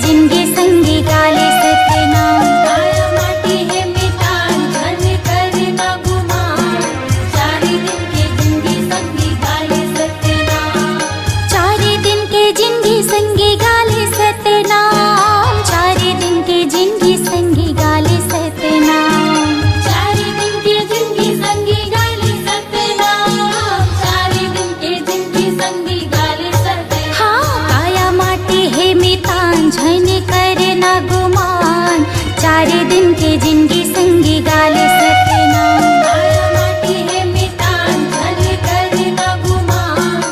जिंदगी संगी गाले सतनाम। काया माटी है मितान धन करना गुमान, चारी दिन के जिंदगी संगी गाले सतनाम। चारे दिन के जिंदगी संगी गाले सतनाम। चारे दिन के जिंदगी संगी गाले सतनाम। चारी दिन के जिंदगी संगी गाले सतनाम। चारी दिन के जिंदगी संगी गाले सतनाम। हाँ काया माटी है मितान झन करना गुमान, चारे दिन के जिंदगी संगी गाले सतनाम। काया माटी है मितान धन करना गुमान,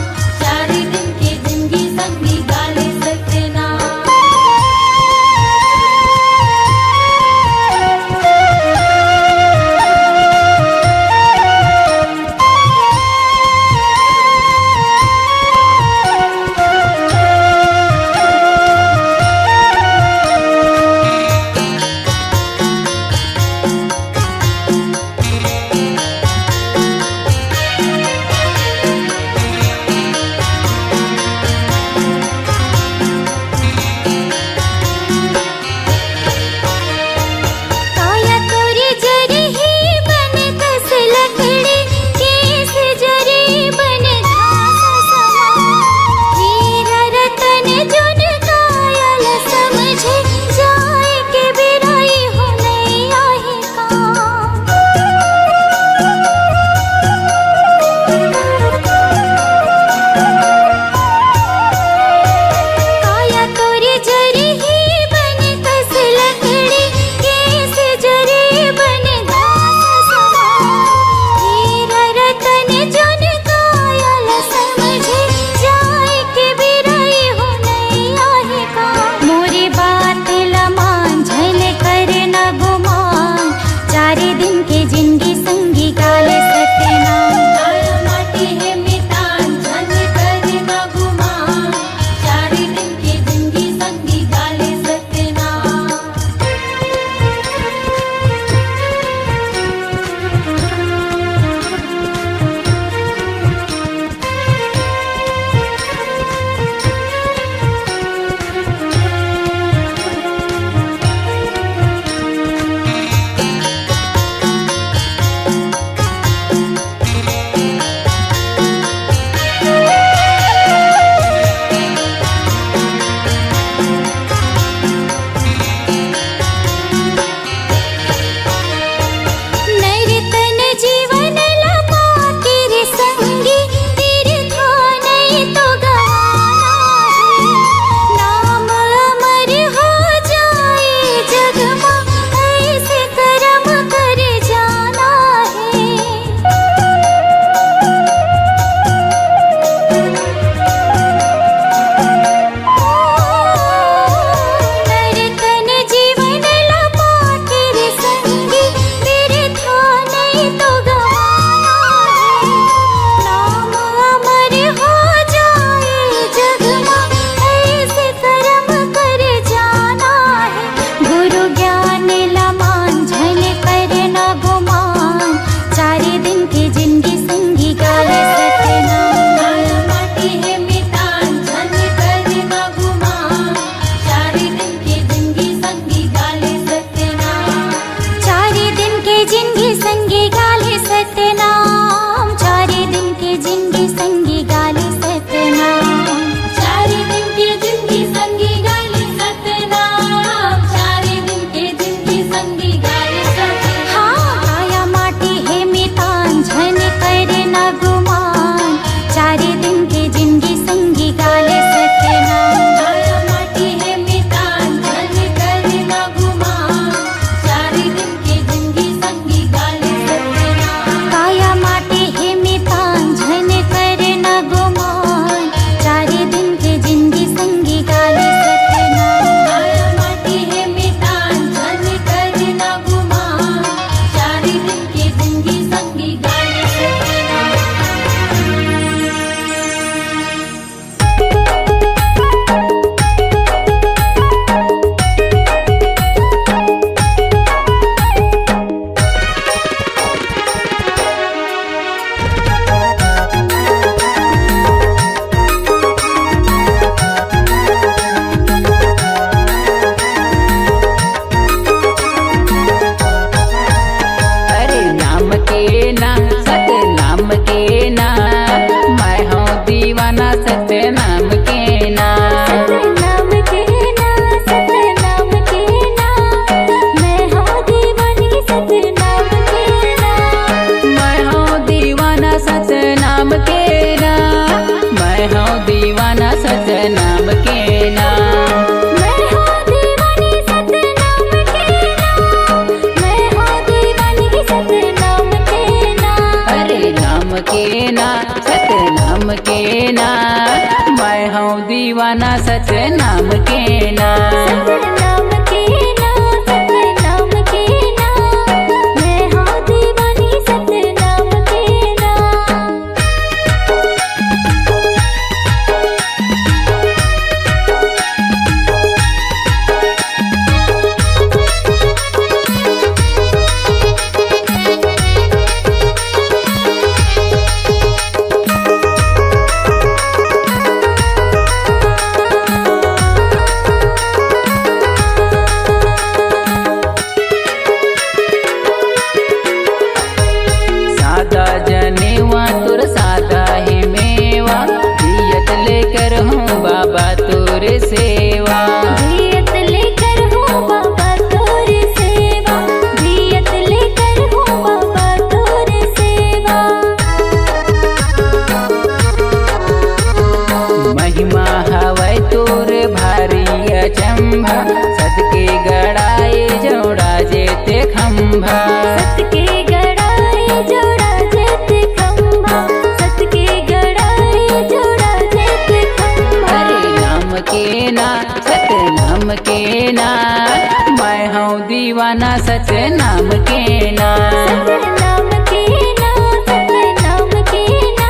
चारी दिन के जिंदगी संगी गाले सतनाम। दीवाना सतनाम के ना। सतनाम के ना, सतनाम के ना, मैं हूँ दीवानी सतनाम के ना। सादा जनेवा तुर सादा ही मेवा, दियत लेकर हूँ बाबा तोर सेवा। दियत लेकर हूँ बाबा तोर सेवा, दियत लेकर हूँ बाबा तोर सेवा। महिमा हवै तोर भारी अचंभा, सदके गड़ाए जोड़ा जेते खंभा। सतके गड़ाए जोड़ा जेत खंभा, सतके गड़ाए जोड़ा जेत खंभा। हरे नाम के ना सतनाम के ना, मैं हूँ दीवाना सतनाम के ना। सतनाम के ना, सतनाम के ना,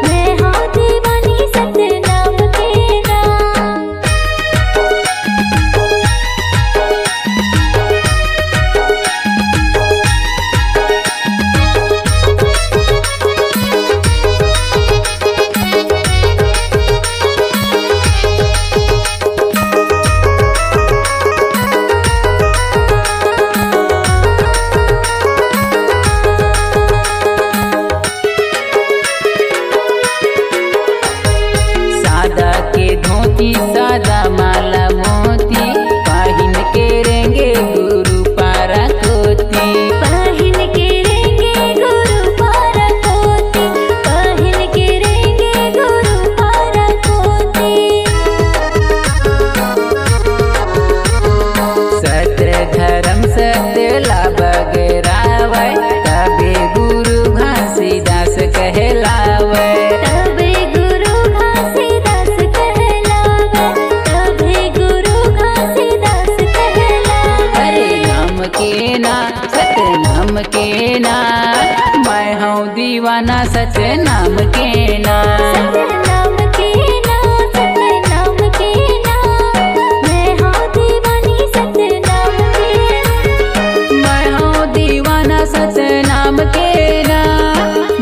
मैं हूँ दीवानी सतनाम के ना। सादा के धोती सादा माला मोती, पाहिन के रेंगे गुरु पारा कोती। पाहिन के रेंगे गुरु पारा कोती, पाहिन के रेंगे गुरु पारा कोती। सत्य धर्म सत्य लाभ गरावै, तबे गुरु घासीदास कहलावै। तबे गुरु घासीदास कहलावै, तबे गुरु घासीदास कहलावै। हरे नाम के ना सतनाम के ना, मैं हूँ दीवाना सतनाम के ना। सतनाम के ना, सतनाम के ना, मैं हूँ दीवानी सतनाम के ना। मैं हूँ दीवाना सतनाम के ना,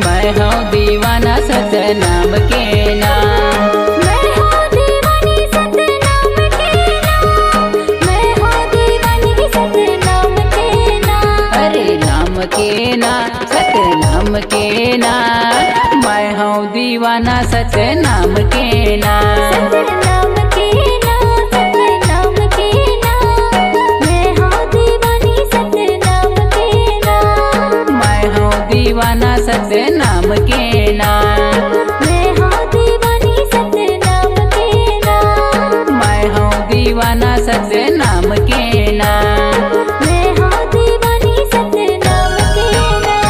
मैं हूँ दीवाना सतनाम के ना। मैं हूँ दीवानी सतनाम के ना, मैं हूँ दीवानी सतनाम के ना। हरे नाम के ना सतनाम के ना, मैं हूँ दीवाना सतनाम के ना। सतनाम के ना, सतनाम के ना, मैं हूँ दीवानी सतनाम के ना। मैं हूँ दीवाना सतनाम के ना। मैं हूँ दीवानी सतनाम के ना। मैं हूँ दीवाना सतनाम के ना। मैं हूँ दीवानी सतनाम के ना।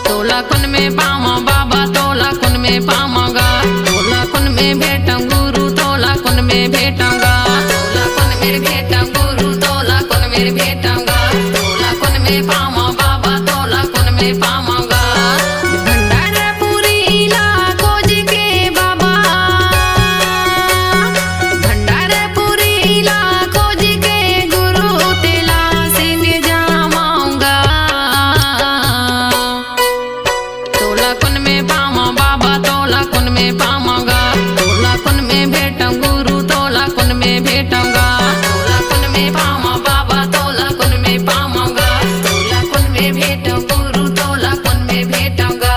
तोला कुन में पावा बाबा, तोला कुन में पावांगा। तोला कुन में भेटम गुरु, तोला कुन में भेटूंगा। तोला कुन में भेटम गुरु, तोला कुन में भेटूंगा। तोला कुन में पावा बाबा, तोला कुन में पावांगा। भंडारपुरी इलाको जी के बाबा, भंडारपुरी इलाको जी के गुरु, तेला से में जावांगा। तोला कुन में पावा बाबा, तोला कुन में पावांगा। तोला कुन में भेटम गुरु, तोला कुन में भेटूंगा। तोला कुन में पावा बाबा, तोला कुन में पावांगा। तोला कुन में भेटम गुरु, तोला कुन में भेटूंगा।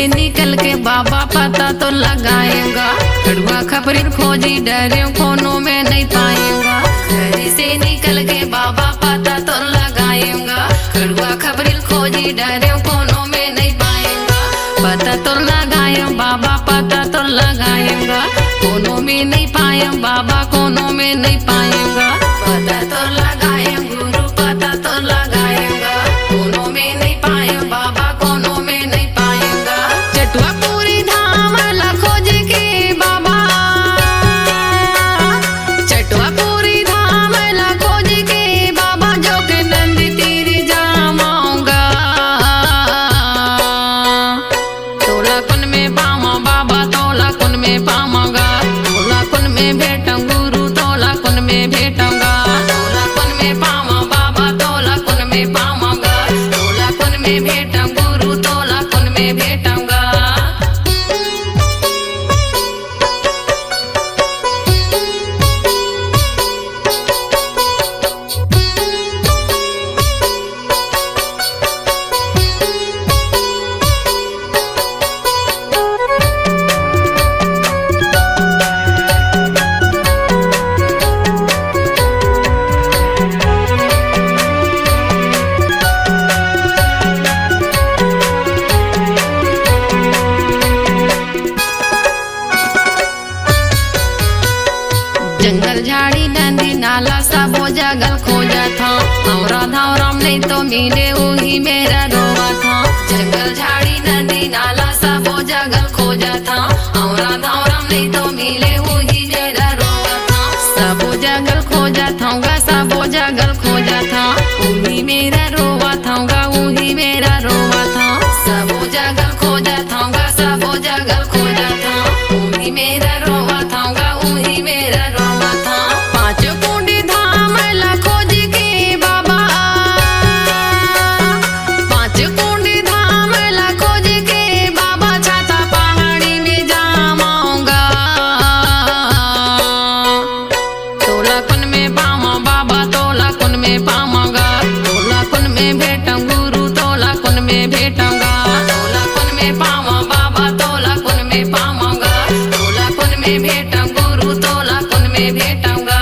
निकल के बाबा पता तो लगाएगा। कड़वा खबरी खोजी डरे कोनों में नहीं पाएगा। घर से निकल के बाबा पता तो लगाएगा। कड़वा खबरी खोजी डरे कोनों में नहीं पाएगा। पता तो लगाए बाबा पता तो लगाएगा। कोनों में नहीं पाए बाबा कोनों में नहीं पाएगा। पता तो लगाए गुरु पता तो लगाएगा। कोनों में नहीं पाए बाबा कोनों में नहीं पाएगा। चटुआ पूरी धाम ला खोज के बाबा, चटुआ पूरी धाम ला खोज के बाबा जो के नंदी तेरी जामाऊंगा। तोला कुन में पावा बाबा तोला कुन में पावांगा। तोला कुन में भेटूं गुरु तोला कुन में भेटूंगा। तोला कुन में पावा बाबा तोला कुन में पावांगा। तोला कुन में भेटूं गुरु तोला कुन में भेटूंगा। जंगल झाड़ी नदी नाला सब वो जगल खोजा था। औरा धावराम नहीं तो मिले वही मेरा रोवा था। जंगल झाड़ी नदी नाला सब वो जगल खोजा था। औरा धावराम नहीं तो मिले वही मेरा रोवा था। सब वो जगल खोजा था सब वो जगल खोजा था। वही मेरा रोवा था वही मेरा रोवा था। सब वो जगल खोजा था सब वो जगल खोजा था। वही मेरा रोवा था वही मेरा रोवा था। पांच कुंडी धाम ला खोज के बाबा, पांच कुंडी धाम ला खोज के बाबा छाता पहाड़ी में जामाऊंगा। तोला कुन में पावा बाबा तोला कुन में पावांगा। तोला कुन में भेटूं गुरु तोला कुन में भेटूंगा। तोला कुन में पावा बाबा तोला कुन में पावांगा। तोला कुन में भेटूं गुरु तोला कुन में भेटूंगा।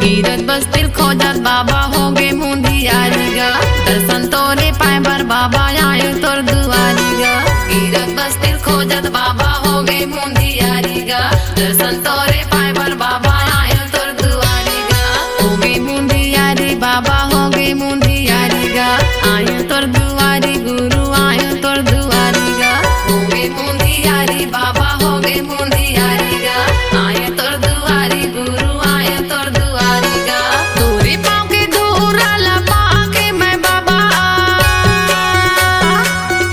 गिरत बस्तिर खोजत बाबा हो गे मुंदियारीगा। दर्शन तोरे पाए बर बाबा आयो तोर दुआरीगा। गिरत बस्तिर खोजत बाबा हो गे मुंदियारीगा। दर्शन तोरे पाए बर बाबा आयो तोर दुआरीगा। हो गे मुंदियारी बाबा हो गे मुंदियारीगा। आयो तोर दुआरी गुरु आयो तोर दुआरीगा। हो गे मुंदियारी बाबा हो गे मुंदियारीगा। आयो तोर दुआरी गुरु आयो तोर दुआरीगा। तोरे पाँव के धूरा लपा के मैं बाबा,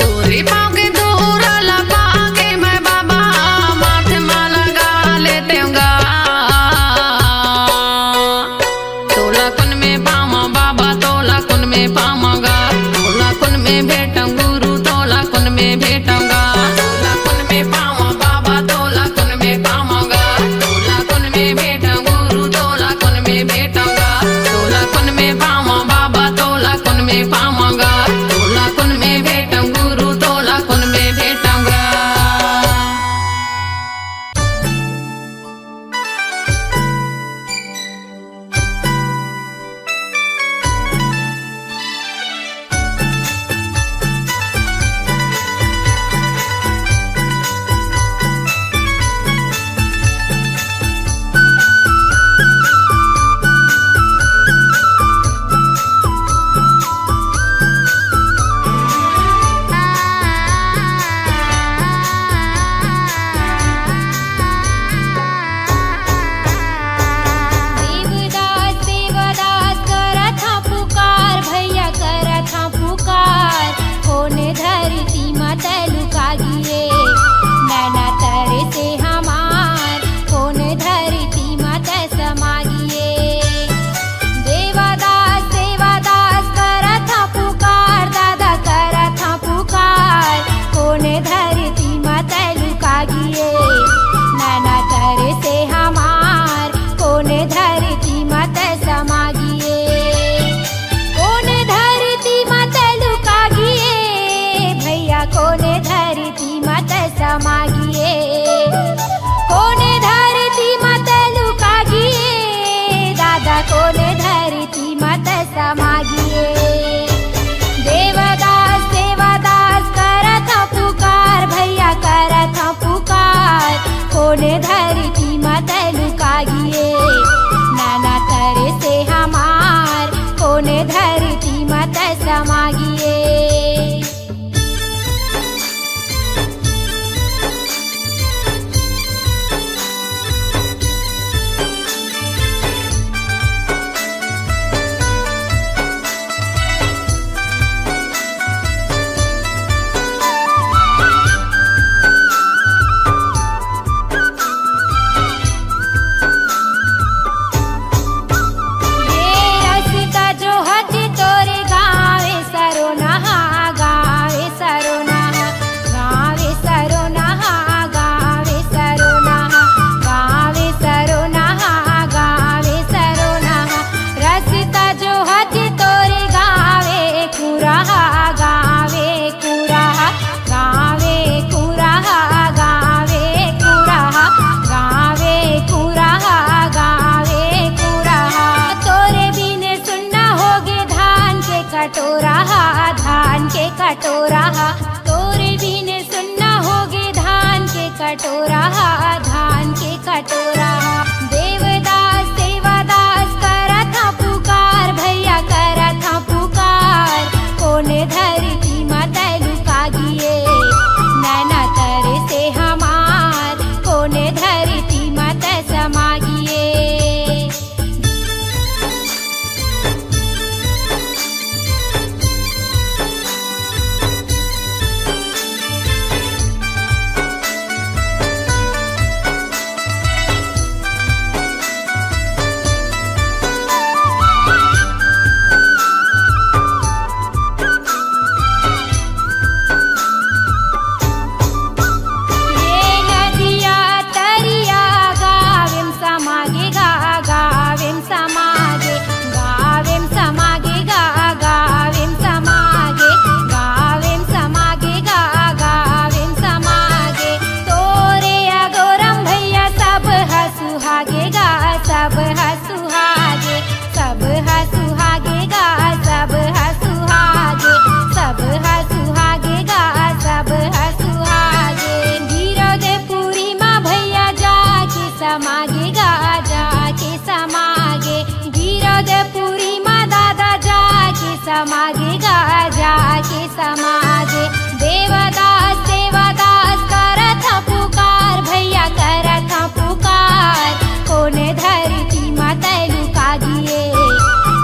तोरे पाँव के धूरा लपा के मैं बाबा माथे में लगा ले समागे गा जाके समागे। देवदास देवदास करत पुकार भैया करत पुकार। कोने धरती माता लुका गिए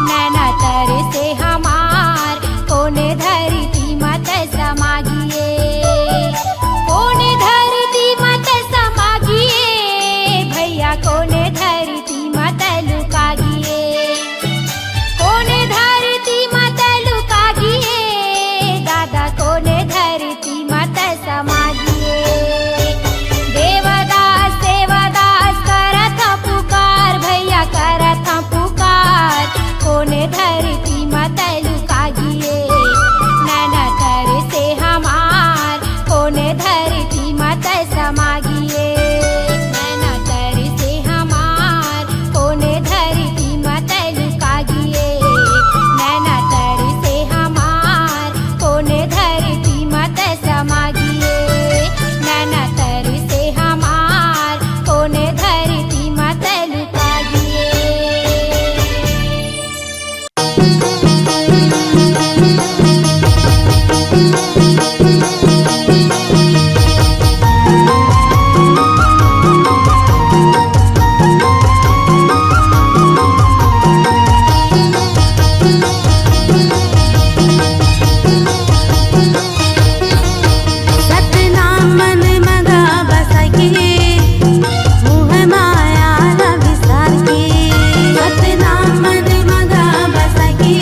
नैना तर से हमार। कोने धरती माता समागिए कोने धरती माता समागिए भैया कोने धरती माता लुका गिए। कोने धरती माता लुका गिए दादा कोने धरती माता समागिए। देवदास देवदास करत पुकार भैया करत पुकार। कोने धरती माता लुका गिए नैना तर से हमार। कोने धरती माता समागिए नैना तर से हमार। कोने धरती माता लुका गिए नैना तर से हमार। कोने धरती माता समागिए नैना तर से हमार। कोने धरती माता लुका गिए। सतनाम मन मगा बसके मोह माया न विसार के। सतनाम मन मगा बसके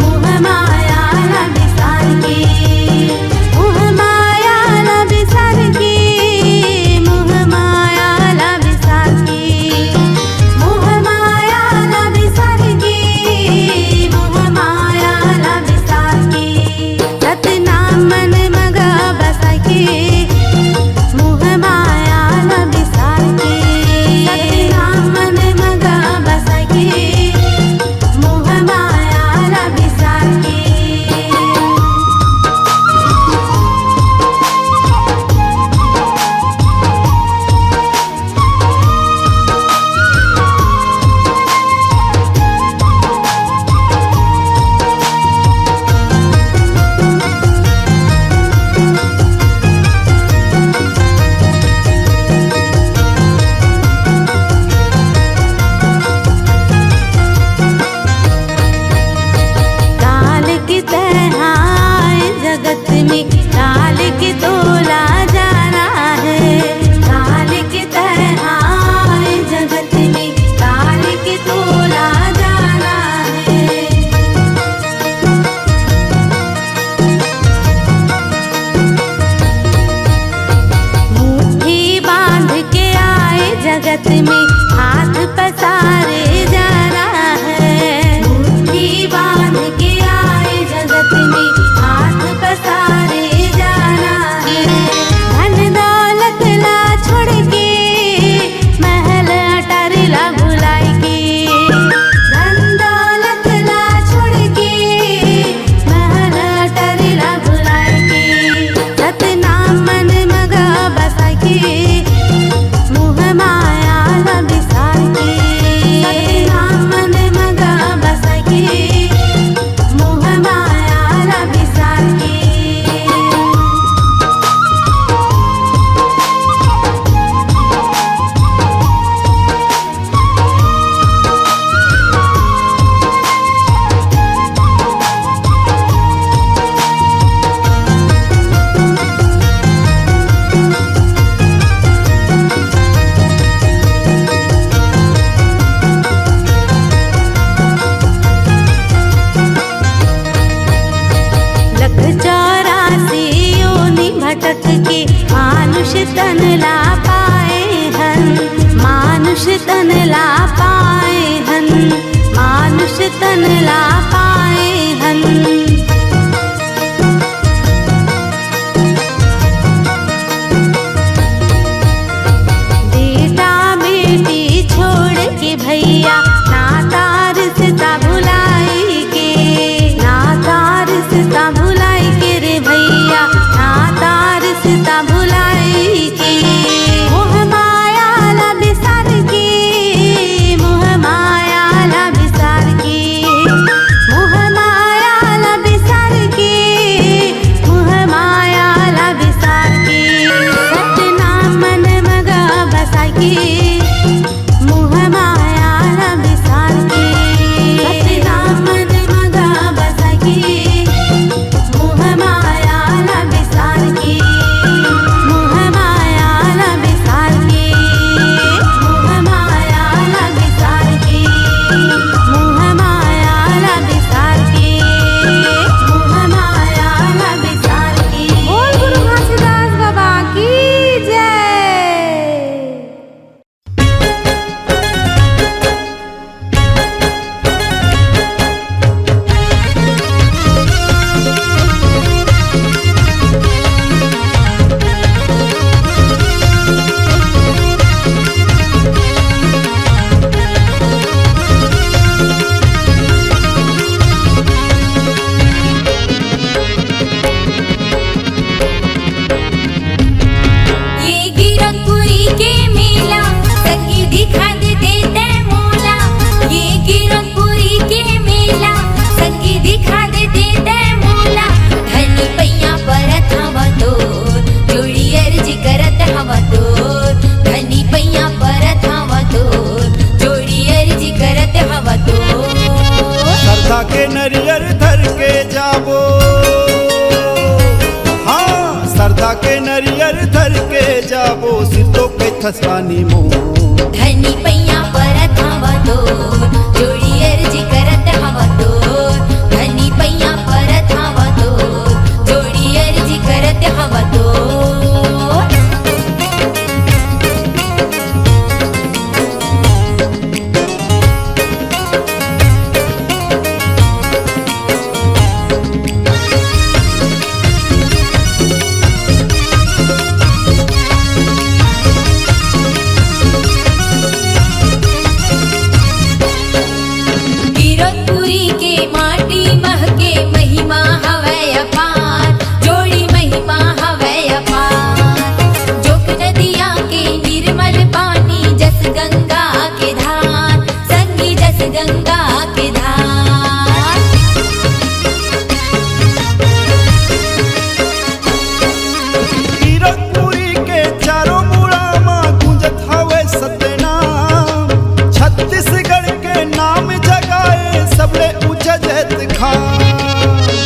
मोह माया न विसार के। मोह माया न विसार के मोह माया न विसार के। मोह माया न विसार के मोह माया न विसार के। सतनाम मन मगा बसके मोह माया न विसार के। सतनाम मन मगा बसके मोह माया न विसार के। काल की तरह आए जगत में काल की तोला जा रहा है। काल की तरह आए जगत में काल की तोला जा रहा है। मुट्ठी बांध के आए जगत में हाथ पसारे जा रहा है। मुट्ठी बांध के आए जगत में हाथ पसारे जा रहा है। धन दौलत ला छोड़ के महल अटारी ला भुलाई के। धन दौलत ला छोड़ के महल अटारी ला भुलाई के। सतनाम मन मगा बसके मोह माया न विसार के। सतनाम मन मगा बसके मोह माया न विसार के। लख 84 योनि भटक के मानुष तन ला पाए हन। मानुष तन ला पाए हन। मानुष तन ला पाए हन। बेटा बेटी छोड़ के भैया नाता रिश्ता भुलाई के। नाता रिश्ता भुलाई के रे भैया नाता रिश्ता भुलाई के। मोह माया ला विसार के मोह माया ला विसार के। मोह ठसवानी मोर। धनी पैया परत हवा तो जोड़ी अर्जी करत हवा तो धनी पैया परत हवा तो जोड़ी अर्जी करत हवा तो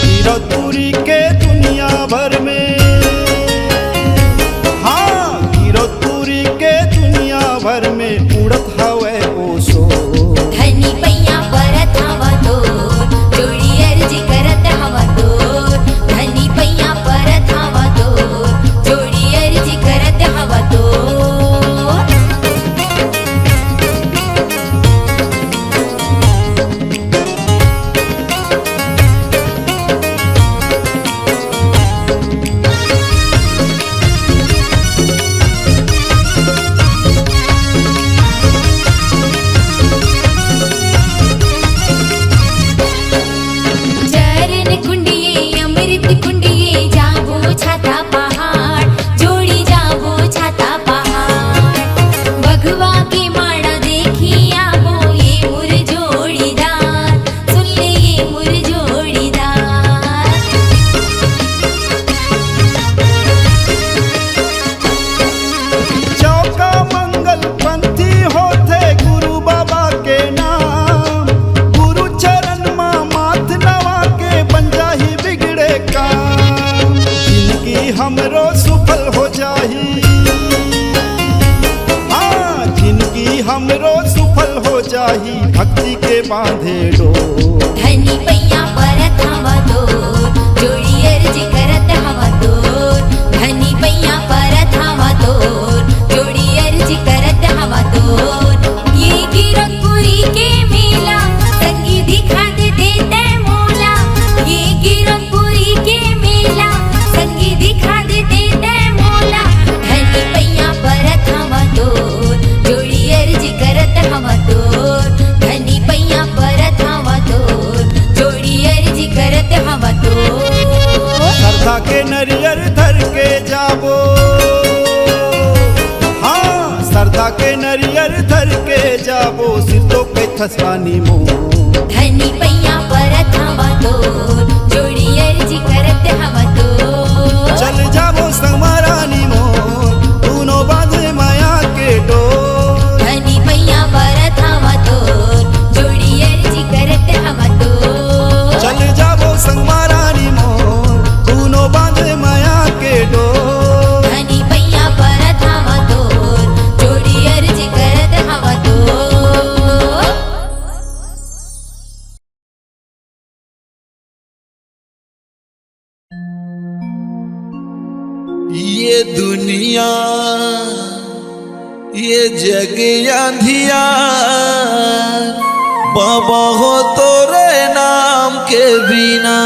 कीरतपुरी के दुनिया भर में, हाँ कीरतपुरी के दुनिया भर में उड़त हवे ओसो। धनी पैया परत हवा तो जोड़ी अर्जी करत हवा तो धनी पैया परत हवा तो जोड़ी अर्जी करत हवा तो हमरो सुफल हो जाही, हाँ जिंदगी हमरो सुफल हो जाही भक्ति के बांधे डो। धनी पैया परत हवा तो जोड़ी अर्जी करत हवा तो धनी पैया परत हवा तो जोड़ी अर्जी करत हवा तो ये कीरतपुरी के मेला संगी दिखा दे देते मोला ये कीरतपुरी के मेला संगी दिखा दे देते मोला धनी पैया परत हवा तो जोड़ी अर्जी करत हवा तो धनी पैया परत हवा तो जोड़ी अर्जी करत हवा तो श्रद्धा के नरियर धर के जाबो, हाँ श्रद्धा के नरियर धर के जाबो सिर तो पे ठसवानी मोर। धनी पैया परत हवा तो जोड़ी अर्जी करत हवा तो चल जाबो संगमरानी मोर दोनों बांधे माया के डोर। धनी पैया परत हवा तो जोड़ी अर्जी करत हवा तो चल जाबो संगमरानी मोर दोनों बांधे माया के डोर। धनी पैया परत हवा तो जोड़ी अर्जी करत हवा तो ये दुनिया ये जग अंधियार बाबा हो तोरे नाम के बिना।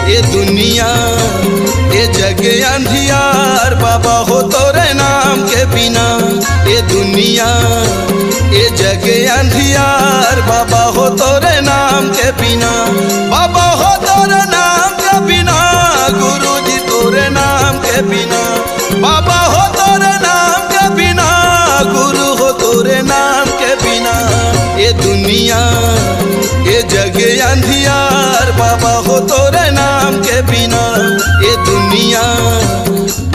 ये दुनिया ये जग अंधियार बाबा हो तोरे नाम के बिना। ये दुनिया ये जग अंधियार बाबा हो तोरे नाम के बिना। बाबा हो तोरे नाम के बिना, गुरु जी तोरे नाम के बिना। बाबा हो तोरे नाम के बिना, गुरु हो तोरे नाम के बिना। ये दुनिया ये जग अंधियार बाबा हो तोरे नाम के बिना। ये दुनिया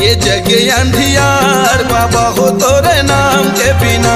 ये जग अंधियार बाबा हो तोरे नाम के बिना।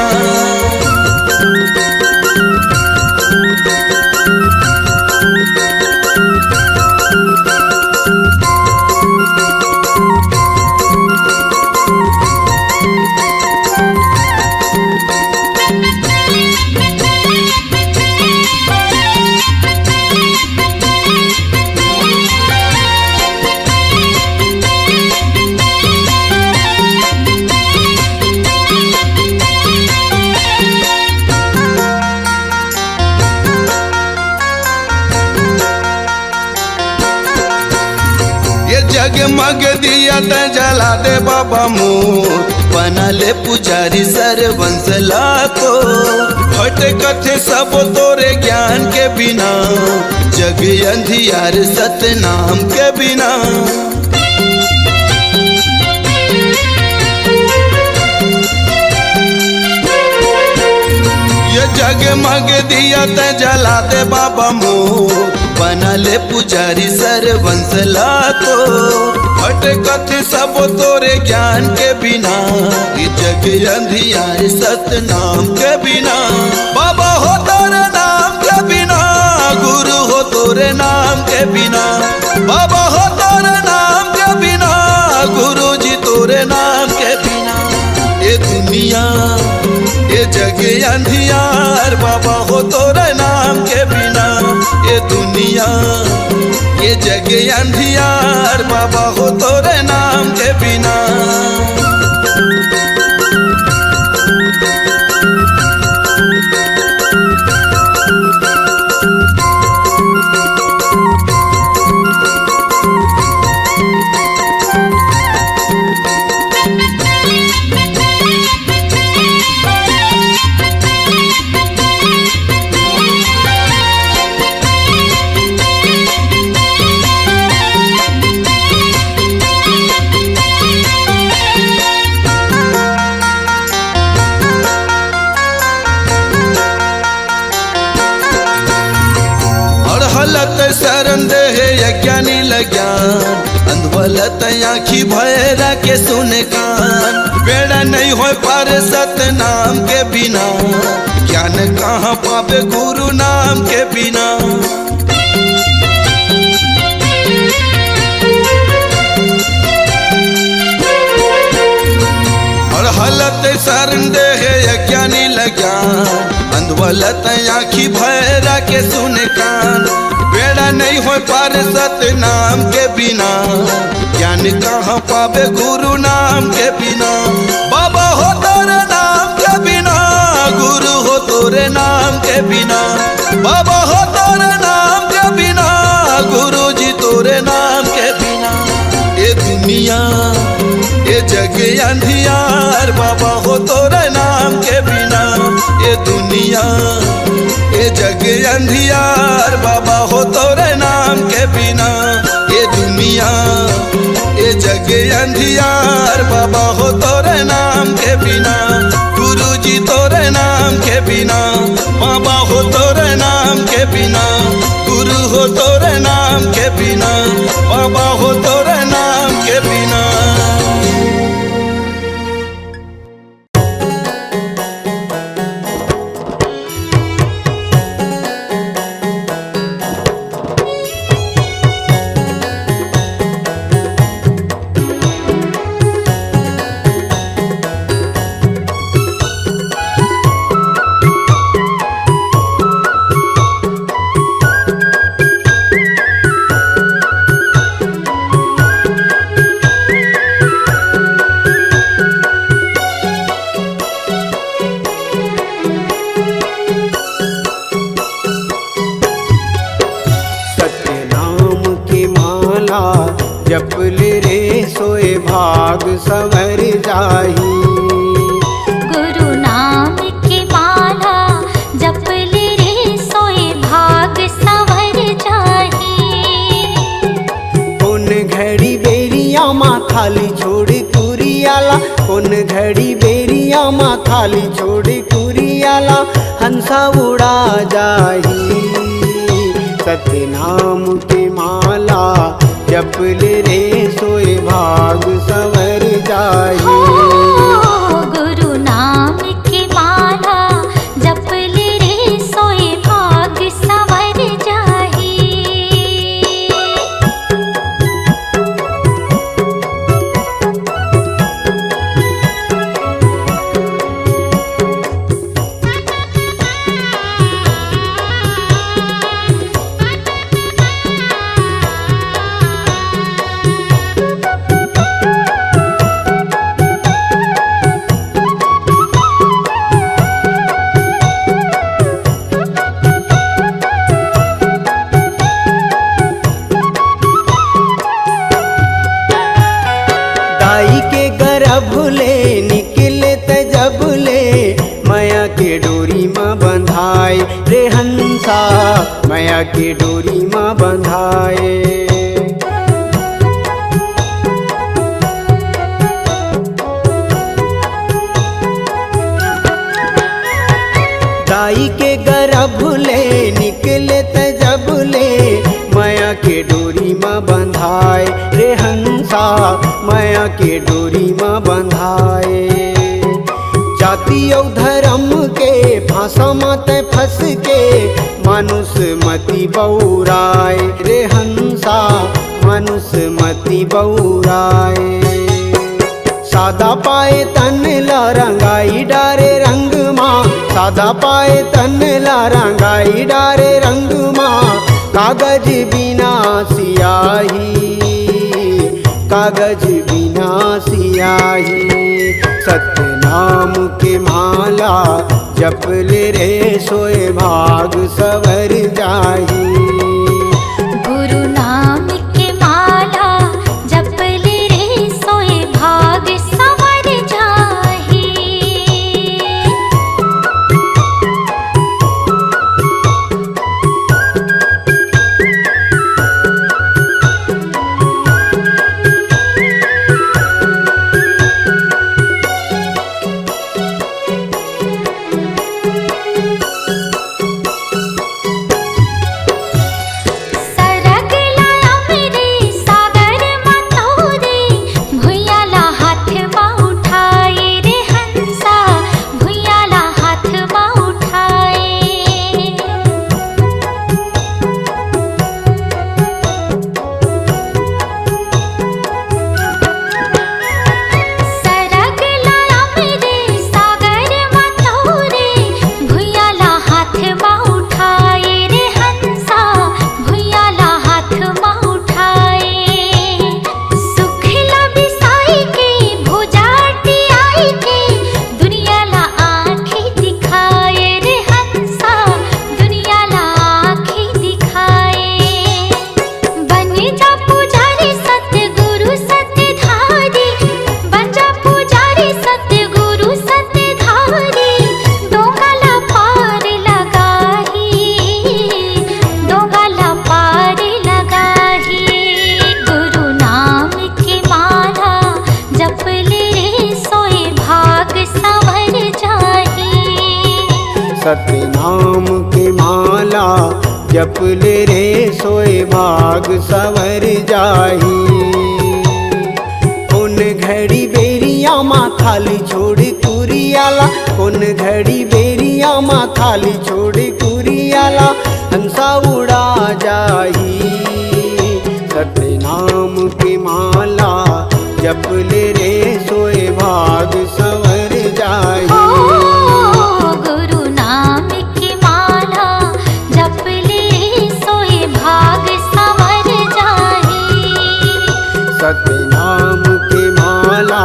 जगमग दिया त जला दे बाबा मोर, बना ले पुजारी सरवंश लाखो। भटकत सब तोरे ज्ञान के बिना, जग अंधियार सतनाम के बिना। ये जगमग दिया त जला दे बाबा मोर, बना ले पुजारी सरवंश लाखो। भटकत सब तोरे ज्ञान के बिना, ये जग अंधियार सतनाम के बिना। बाबा हो तोरे नाम के बिना, गुरु हो तोरे नाम के बिना। बाबा हो तोरे नाम के बिना, गुरु जी तोरे नाम के बिना। ये दुनिया ये जग अंधियार बाबा हो तोरे नाम के बिना। ये दुनिया ये जग अंधियार बाबा हो तोरे नाम के बिना। शरण दे यज्ञानी लज्ञान, अंधवलत आँखी भैरा के सुने कान। बेड़ा नहीं हो पार सतनाम के बिना, ज्ञान कहाँ पावे गुरु नाम के बिना। और हलत शरण दे यज्ञानी लज्ञान, अंधवलत आँखी भैरा के सुने कान। बेड़ा नहीं हो पार सतनाम के बिना, ज्ञान कहाँ पावे गुरु नाम के बिना। बाबा हो तोरे नाम के बिना, गुरु हो तोरे नाम के बिना। बाबा हो तोरे नाम के बिना, गुरु जी तोरे नाम के बिना। ये दुनिया ये जग अंधियार बाबा हो तोरे नाम के बिना। ये दुनिया ये जग अंधियार बाबा हो तोरे नाम के बिना। ये दुनिया ये जग अंधियार बाबा हो तोरे नाम के बिना। गुरु जी तोरे नाम के बिना, बाबा हो तोरे नाम के बिना। गुरु हो तोरे नाम के बिना, बाबा हो तोरे नाम के बिना। जपले रे सोए भाग सवर जाही। गुरु नाम की माला जपले रे सोए भाग सवर जाही। कौन घड़ी बेरिया माँ थाली छोड़ कुरियाला, कौन घड़ी बेरिया माँ थाली छोड़ कुरियाला, हंसा उड़ा जाही। सत्य नाम की माला जपले रे सोए भाग सवर जाही। गुरु नाम की माला जपले रे सोए भाग सवर जाही। दाई के गर्भ ले निकले त जब ले, माया के डोरी माँ बंधाए रे हंसा, माया के डोरी माँ बंधाए। दाई के गर्भ ले निकले त जब ले, माया के डोरी माँ बंधाए रे हंसा, माया के डोरी माँ बंधाए। जाति और धर्म के फांसा मत फंस के, मानुष मति बौराए रे हंसा, मानुष मति बौराए। सादा पाए तन ला रंगाई डारे रंग माँ, सादा पाए तन ला रंगाई डारे रंग माँ, कागज बिना सियाही, कागज बिना सियाही। सत्य नाम के माला जपले रे सोए भाग सवर जाही। गुरु नाम की माला जपले रे सोए भाग सवर जाही। सरग लाया मेरे सागर मतोरे, भुइयाला हाथ माँ उठाए रे हंसा, भुइयाला हाथ माँ उठाए। सरग लाया मेरे सागर मतोरे, भुइयाला हाथ माँ उठाए रे हंसा, भुइयाला हाथ माँ उठाए। सुखला बिसाई के भुजाटी आई के, दुनियाला आँखें दिखाए रे हंसा, दुनियाला आँखें दिखाए। बन जा पुजारी सतगुरु सतधारी, बन जा पुजारी सतगुरु सतधारी, दोगला पार लगाही, दोगला पार लगाही। गुरु नाम की माला जपले रे सोए भाग सवर जाही। सत्य नाम के माला जपले रे सोए भाग सवर जाही। कौन घड़ी बेरिया माँ थाली छोड़ कुरियाला, कौन घड़ी बेरिया माँ थाली छोड़ कुरियाला, हंसा उड़ा जाही। सत्य नाम की माला जपले रे सोए भाग सवर जाही। गुरु नाम की माला जपले रे सोए भाग सवर जाही। सत्य नाम की माला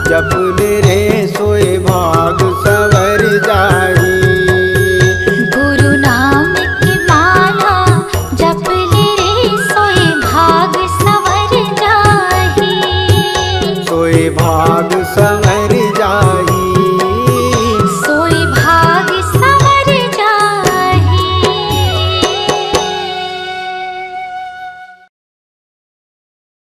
जपले रे सोए भाग सवर जाही। गुरु नाम की माला जपले रे सोए भाग सवर जाही। भाग सम